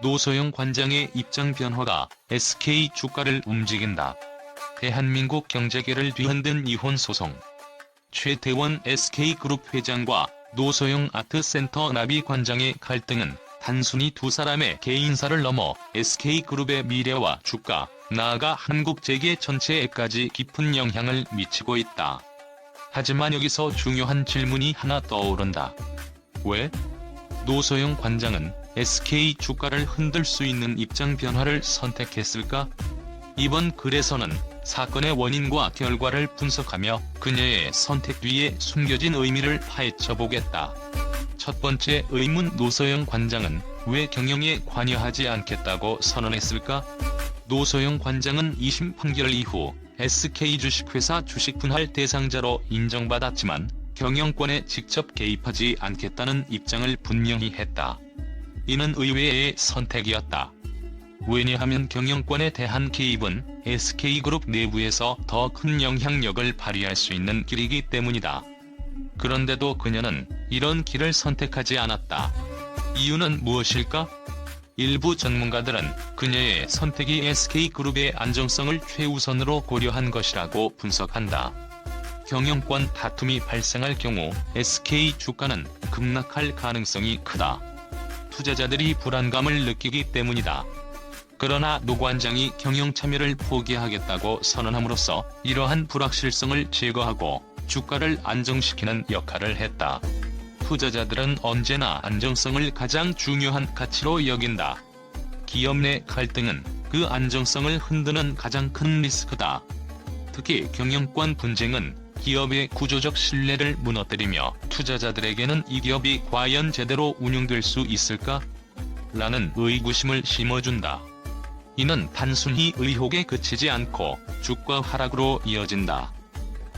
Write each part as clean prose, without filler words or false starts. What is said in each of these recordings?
노소영 관장의 입장 변화가 SK 주가를 움직인다. 대한민국 경제계를 뒤흔든 이혼 소송. 최태원 SK그룹 회장과 노소영 아트센터 나비 관장의 갈등은 단순히 두 사람의 개인사를 넘어 SK그룹의 미래와 주가, 나아가 한국 재계 전체에까지 깊은 영향을 미치고 있다. 하지만 여기서 중요한 질문이 하나 떠오른다. 왜? 노소영 관장은 SK 주가를 흔들 수 있는 입장 변화를 선택했을까? 이번 글에서는 사건의 원인과 결과를 분석하며 그녀의 선택 뒤에 숨겨진 의미를 파헤쳐보겠다. 첫 번째 의문, 노소영 관장은 왜 경영에 관여하지 않겠다고 선언했을까? 노소영 관장은 2심 판결 이후 SK 주식회사 주식 분할 대상자로 인정받았지만 경영권에 직접 개입하지 않겠다는 입장을 분명히 했다. 이는 의외의 선택이었다. 왜냐하면 경영권에 대한 개입은 SK그룹 내부에서 더 큰 영향력을 발휘할 수 있는 길이기 때문이다. 그런데도 그녀는 이런 길을 선택하지 않았다. 이유는 무엇일까? 일부 전문가들은 그녀의 선택이 SK그룹의 안정성을 최우선으로 고려한 것이라고 분석한다. 경영권 다툼이 발생할 경우 SK 주가는 급락할 가능성이 크다. 투자자들이 불안감을 느끼기 때문이다. 그러나 노 관장이 경영 참여를 포기하겠다고 선언함으로써 이러한 불확실성을 제거하고 주가를 안정시키는 역할을 했다. 투자자들은 언제나 안정성을 가장 중요한 가치로 여긴다. 기업 내 갈등은 그 안정성을 흔드는 가장 큰 리스크다. 특히 경영권 분쟁은 기업의 구조적 신뢰를 무너뜨리며 투자자들에게는 이 기업이 과연 제대로 운영될 수 있을까? 라는 의구심을 심어준다. 이는 단순히 의혹에 그치지 않고 주가 하락으로 이어진다.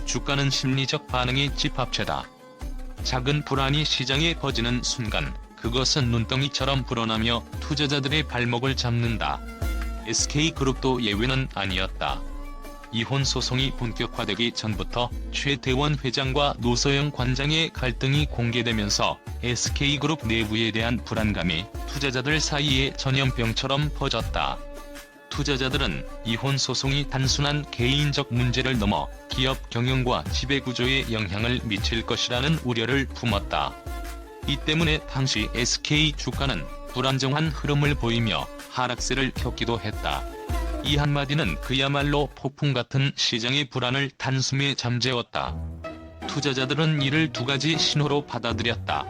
주가는 심리적 반응의 집합체다. 작은 불안이 시장에 퍼지는 순간 그것은 눈덩이처럼 불어나며 투자자들의 발목을 잡는다. SK그룹도 예외는 아니었다. 이혼 소송이 본격화되기 전부터 최태원 회장과 노소영 관장의 갈등이 공개되면서 SK그룹 내부에 대한 불안감이 투자자들 사이에 전염병처럼 퍼졌다. 투자자들은 이혼 소송이 단순한 개인적 문제를 넘어 기업 경영과 지배구조에 영향을 미칠 것이라는 우려를 품었다. 이 때문에 당시 SK 주가는 불안정한 흐름을 보이며 하락세를 폈기도 했다. 이 한마디는 그야말로 폭풍 같은 시장의 불안을 단숨에 잠재웠다. 투자자들은 이를 두 가지 신호로 받아들였다.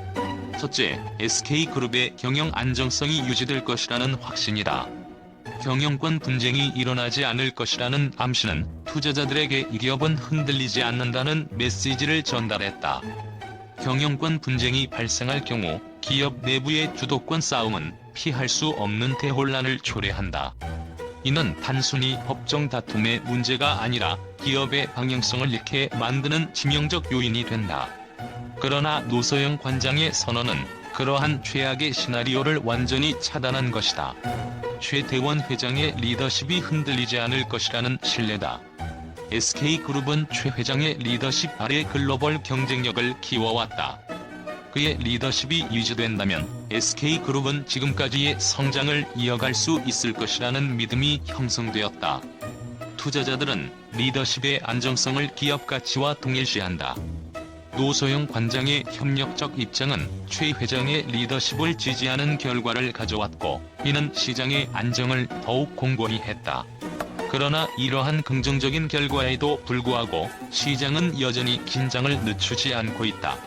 첫째, SK그룹의 경영 안정성이 유지될 것이라는 확신이다. 경영권 분쟁이 일어나지 않을 것이라는 암시는 투자자들에게 이 기업은 흔들리지 않는다는 메시지를 전달했다. 경영권 분쟁이 발생할 경우 기업 내부의 주도권 싸움은 피할 수 없는 대혼란을 초래한다. 이는 단순히 법정 다툼의 문제가 아니라 기업의 방향성을 잃게 만드는 치명적 요인이 된다. 그러나 노소영 관장의 선언은 그러한 최악의 시나리오를 완전히 차단한 것이다. 최태원 회장의 리더십이 흔들리지 않을 것이라는 신뢰다. SK그룹은 최 회장의 리더십 아래 글로벌 경쟁력을 키워왔다. 그의 리더십이 유지된다면 SK그룹은 지금까지의 성장을 이어갈 수 있을 것이라는 믿음이 형성되었다. 투자자들은 리더십의 안정성을 기업 가치와 동일시한다. 노소영 관장의 협력적 입장은 최 회장의 리더십을 지지하는 결과를 가져왔고 이는 시장의 안정을 더욱 공고히 했다. 그러나 이러한 긍정적인 결과에도 불구하고 시장은 여전히 긴장을 늦추지 않고 있다.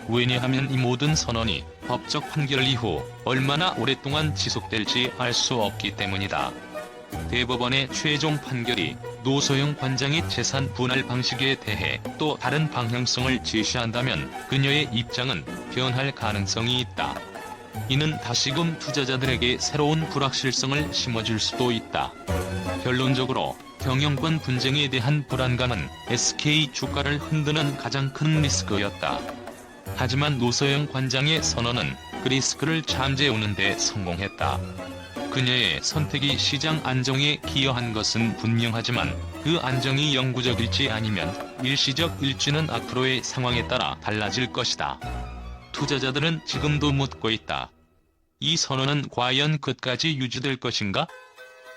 왜냐하면 이 모든 선언이 법적 판결 이후 얼마나 오랫동안 지속될지 알 수 없기 때문이다. 대법원의 최종 판결이 노소영 관장의 재산 분할 방식에 대해 또 다른 방향성을 제시한다면 그녀의 입장은 변할 가능성이 있다. 이는 다시금 투자자들에게 새로운 불확실성을 심어줄 수도 있다. 결론적으로 경영권 분쟁에 대한 불안감은 SK 주가를 흔드는 가장 큰 리스크였다. 하지만 노소영 관장의 선언은 그 리스크를 잠재우는 데 성공했다. 그녀의 선택이 시장 안정에 기여한 것은 분명하지만 그 안정이 영구적일지 아니면 일시적일지는 앞으로의 상황에 따라 달라질 것이다. 투자자들은 지금도 묻고 있다. 이 선언은 과연 끝까지 유지될 것인가?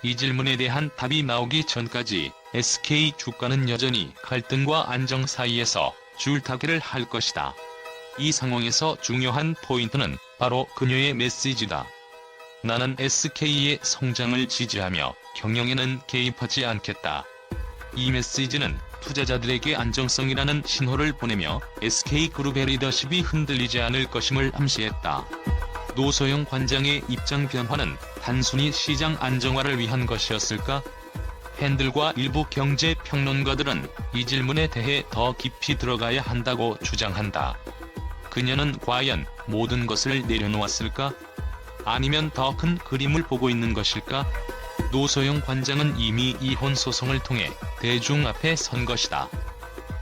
이 질문에 대한 답이 나오기 전까지 SK 주가는 여전히 갈등과 안정 사이에서 줄타기를 할 것이다. 이 상황에서 중요한 포인트는 바로 그녀의 메시지다. 나는 SK의 성장을 지지하며 경영에는 개입하지 않겠다. 이 메시지는 투자자들에게 안정성이라는 신호를 보내며 SK그룹의 리더십이 흔들리지 않을 것임을 암시했다. 노소영 관장의 입장 변화는 단순히 시장 안정화를 위한 것이었을까? 팬들과 일부 경제 평론가들은 이 질문에 대해 더 깊이 들어가야 한다고 주장한다. 그녀는 과연 모든 것을 내려놓았을까? 아니면 더 큰 그림을 보고 있는 것일까? 노소영 관장은 이미 이혼 소송을 통해 대중 앞에 선 것이다.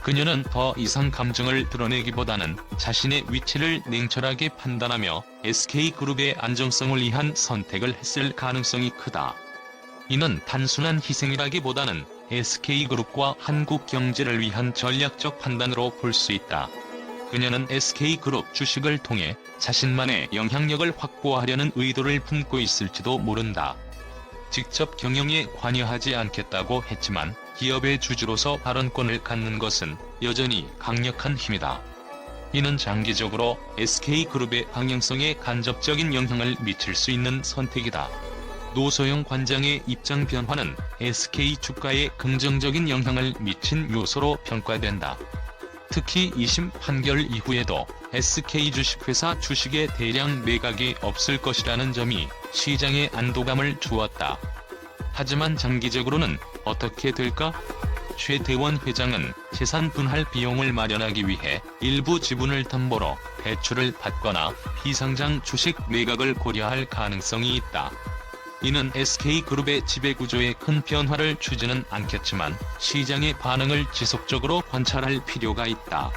그녀는 더 이상 감정을 드러내기보다는 자신의 위치를 냉철하게 판단하며 SK그룹의 안정성을 위한 선택을 했을 가능성이 크다. 이는 단순한 희생이라기보다는 SK그룹과 한국 경제를 위한 전략적 판단으로 볼 수 있다. 그녀는 SK그룹 주식을 통해 자신만의 영향력을 확보하려는 의도를 품고 있을지도 모른다. 직접 경영에 관여하지 않겠다고 했지만 기업의 주주로서 발언권을 갖는 것은 여전히 강력한 힘이다. 이는 장기적으로 SK그룹의 방향성에 간접적인 영향을 미칠 수 있는 선택이다. 노소영 관장의 입장 변화는 SK 주가에 긍정적인 영향을 미친 요소로 평가된다. 특히 2심 판결 이후에도 SK 주식회사 주식의 대량 매각이 없을 것이라는 점이 시장에 안도감을 주었다. 하지만 장기적으로는 어떻게 될까? 최대원 회장은 재산 분할 비용을 마련하기 위해 일부 지분을 담보로 대출을 받거나 비상장 주식 매각을 고려할 가능성이 있다. 이는 SK그룹의 지배구조에 큰 변화를 주지는 않겠지만 시장의 반응을 지속적으로 관찰할 필요가 있다.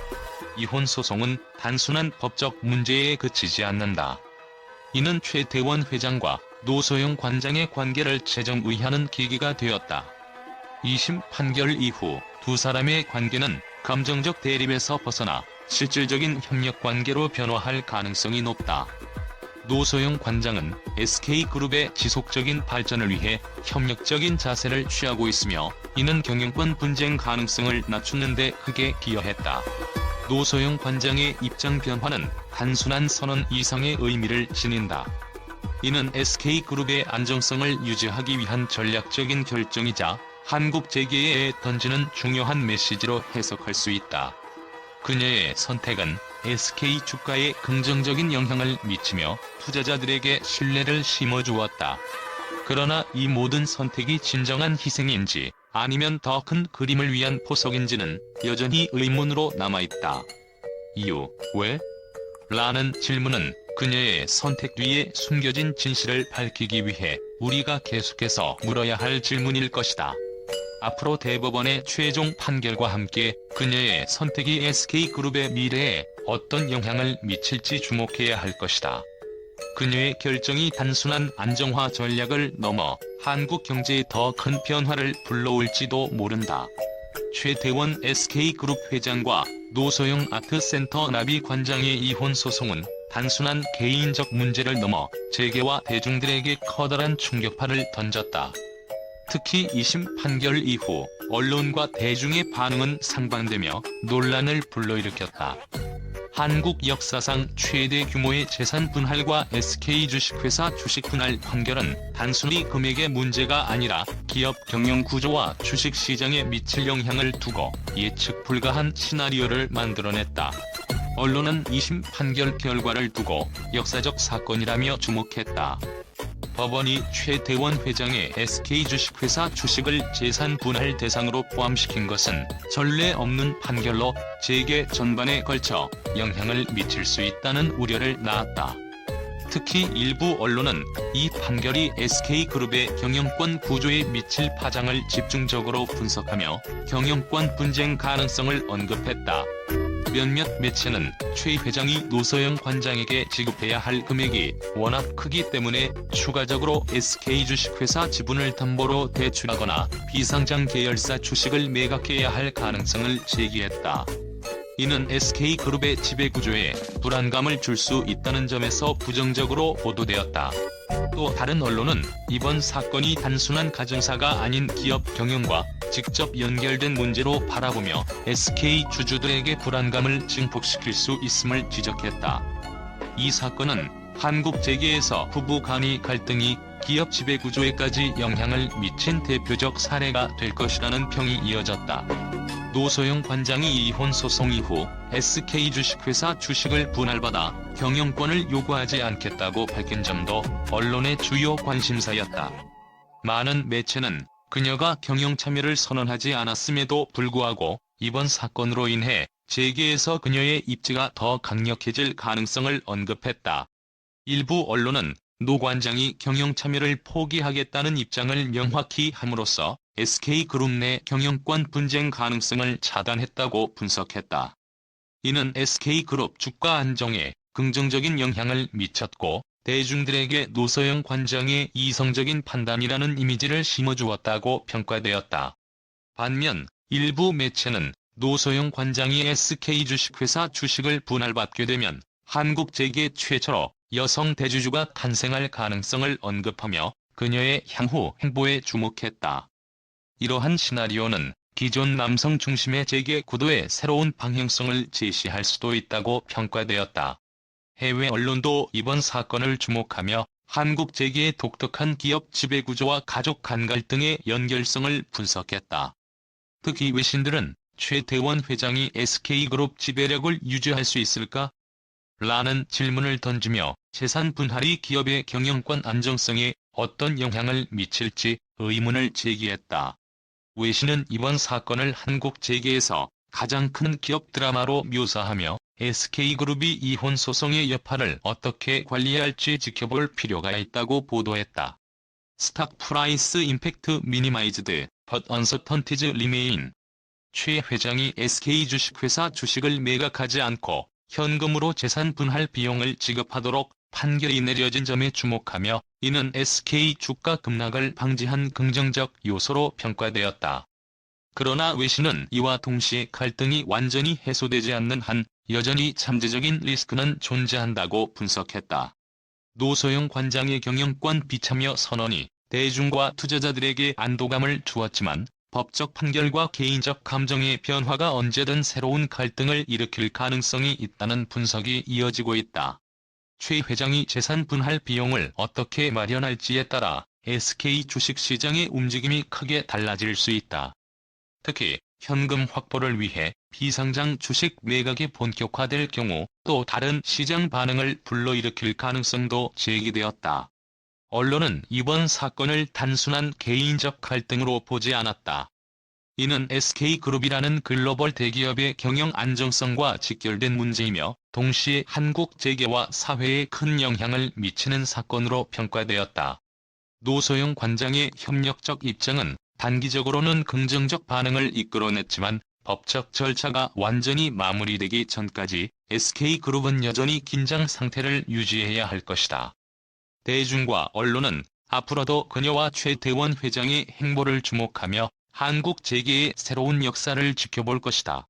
이혼 소송은 단순한 법적 문제에 그치지 않는다. 이는 최대원 회장과 노소영 관장의 관계를 재정의하는 계기가 되었다. 2심 판결 이후 두 사람의 관계는 감정적 대립에서 벗어나 실질적인 협력 관계로 변화할 가능성이 높다. 노소영 관장은 SK그룹의 지속적인 발전을 위해 협력적인 자세를 취하고 있으며 이는 경영권 분쟁 가능성을 낮추는 데 크게 기여했다. 노소영 관장의 입장 변화는 단순한 선언 이상의 의미를 지닌다. 이는 SK그룹의 안정성을 유지하기 위한 전략적인 결정이자 한국 재계에 던지는 중요한 메시지로 해석할 수 있다. 그녀의 선택은 SK 주가에 긍정적인 영향을 미치며 투자자들에게 신뢰를 심어주었다. 그러나 이 모든 선택이 진정한 희생인지 아니면 더 큰 그림을 위한 포석인지는 여전히 의문으로 남아있다. 이유, 왜? 라는 질문은 그녀의 선택 뒤에 숨겨진 진실을 밝히기 위해 우리가 계속해서 물어야 할 질문일 것이다. 앞으로 대법원의 최종 판결과 함께 그녀의 선택이 SK그룹의 미래에 어떤 영향을 미칠지 주목해야 할 것이다. 그녀의 결정이 단순한 안정화 전략을 넘어 한국 경제에 더 큰 변화를 불러올지도 모른다. 최대원 SK그룹 회장과 노소영 아트센터 나비 관장의 이혼 소송은 단순한 개인적 문제를 넘어 재계와 대중들에게 커다란 충격파를 던졌다. 특히 2심 판결 이후 언론과 대중의 반응은 상반되며 논란을 불러일으켰다. 한국 역사상 최대 규모의 재산 분할과 SK 주식회사 주식 분할 판결은 단순히 금액의 문제가 아니라 기업 경영 구조와 주식 시장에 미칠 영향을 두고 예측 불가한 시나리오를 만들어냈다. 언론은 2심 판결 결과를 두고 역사적 사건이라며 주목했다. 법원이 최대원 회장의 SK 주식회사 주식을 재산 분할 대상으로 포함시킨 것은 전례 없는 판결로 재계 전반에 걸쳐 영향을 미칠 수 있다는 우려를 낳았다. 특히 일부 언론은 이 판결이 SK그룹의 경영권 구조에 미칠 파장을 집중적으로 분석하며 경영권 분쟁 가능성을 언급했다. 몇몇 매체는 최 회장이 노소영 관장에게 지급해야 할 금액이 워낙 크기 때문에 추가적으로 SK 주식회사 지분을 담보로 대출하거나 비상장 계열사 주식을 매각해야 할 가능성을 제기했다. 이는 SK그룹의 지배구조에 불안감을 줄 수 있다는 점에서 부정적으로 보도되었다. 또 다른 언론은 이번 사건이 단순한 가정사가 아닌 기업 경영과 직접 연결된 문제로 바라보며 SK 주주들에게 불안감을 증폭시킬 수 있음을 지적했다. 이 사건은 한국 재계에서 부부 간의 갈등이 기업 지배구조에까지 영향을 미친 대표적 사례가 될 것이라는 평이 이어졌다. 노소영 관장이 이혼 소송 이후 SK 주식회사 주식을 분할받아 경영권을 요구하지 않겠다고 밝힌 점도 언론의 주요 관심사였다. 많은 매체는 그녀가 경영 참여를 선언하지 않았음에도 불구하고 이번 사건으로 인해 재계에서 그녀의 입지가 더 강력해질 가능성을 언급했다. 일부 언론은 노 관장이 경영 참여를 포기하겠다는 입장을 명확히 함으로써 SK그룹 내 경영권 분쟁 가능성을 차단했다고 분석했다. 이는 SK그룹 주가 안정에 긍정적인 영향을 미쳤고 대중들에게 노소영 관장의 이성적인 판단이라는 이미지를 심어주었다고 평가되었다. 반면 일부 매체는 노소영 관장이 SK 주식회사 주식을 분할받게 되면 한국 재계 최초로 여성 대주주가 탄생할 가능성을 언급하며 그녀의 향후 행보에 주목했다. 이러한 시나리오는 기존 남성 중심의 재계 구도의 새로운 방향성을 제시할 수도 있다고 평가되었다. 해외 언론도 이번 사건을 주목하며 한국 재계의 독특한 기업 지배구조와 가족 간 갈등의 연결성을 분석했다. 특히 외신들은 최태원 회장이 SK그룹 지배력을 유지할 수 있을까? 라는 질문을 던지며 재산 분할이 기업의 경영권 안정성에 어떤 영향을 미칠지 의문을 제기했다. 외신은 이번 사건을 한국 재계에서 가장 큰 기업 드라마로 묘사하며 SK그룹이 이혼 소송의 여파를 어떻게 관리할지 지켜볼 필요가 있다고 보도했다. 스탁 프라이스 임팩트 미니마이즈드, but uncertainties remain. 최 회장이 SK 주식회사 주식을 매각하지 않고 현금으로 재산 분할 비용을 지급하도록 판결이 내려진 점에 주목하며 이는 SK 주가 급락을 방지한 긍정적 요소로 평가되었다. 그러나 외신은 이와 동시에 갈등이 완전히 해소되지 않는 한 여전히 잠재적인 리스크는 존재한다고 분석했다. 노소영 관장의 경영권 비참여 선언이 대중과 투자자들에게 안도감을 주었지만 법적 판결과 개인적 감정의 변화가 언제든 새로운 갈등을 일으킬 가능성이 있다는 분석이 이어지고 있다. 최 회장이 재산 분할 비용을 어떻게 마련할지에 따라 SK 주식시장의 움직임이 크게 달라질 수 있다. 특히 현금 확보를 위해 비상장 주식 매각이 본격화될 경우 또 다른 시장 반응을 불러일으킬 가능성도 제기되었다. 언론은 이번 사건을 단순한 개인적 갈등으로 보지 않았다. 이는 SK그룹이라는 글로벌 대기업의 경영 안정성과 직결된 문제이며 동시에 한국 재계와 사회에 큰 영향을 미치는 사건으로 평가되었다. 노소영 관장의 협력적 입장은 단기적으로는 긍정적 반응을 이끌어냈지만 법적 절차가 완전히 마무리되기 전까지 SK그룹은 여전히 긴장 상태를 유지해야 할 것이다. 대중과 언론은 앞으로도 그녀와 최태원 회장의 행보를 주목하며 한국 재계의 새로운 역사를 지켜볼 것이다.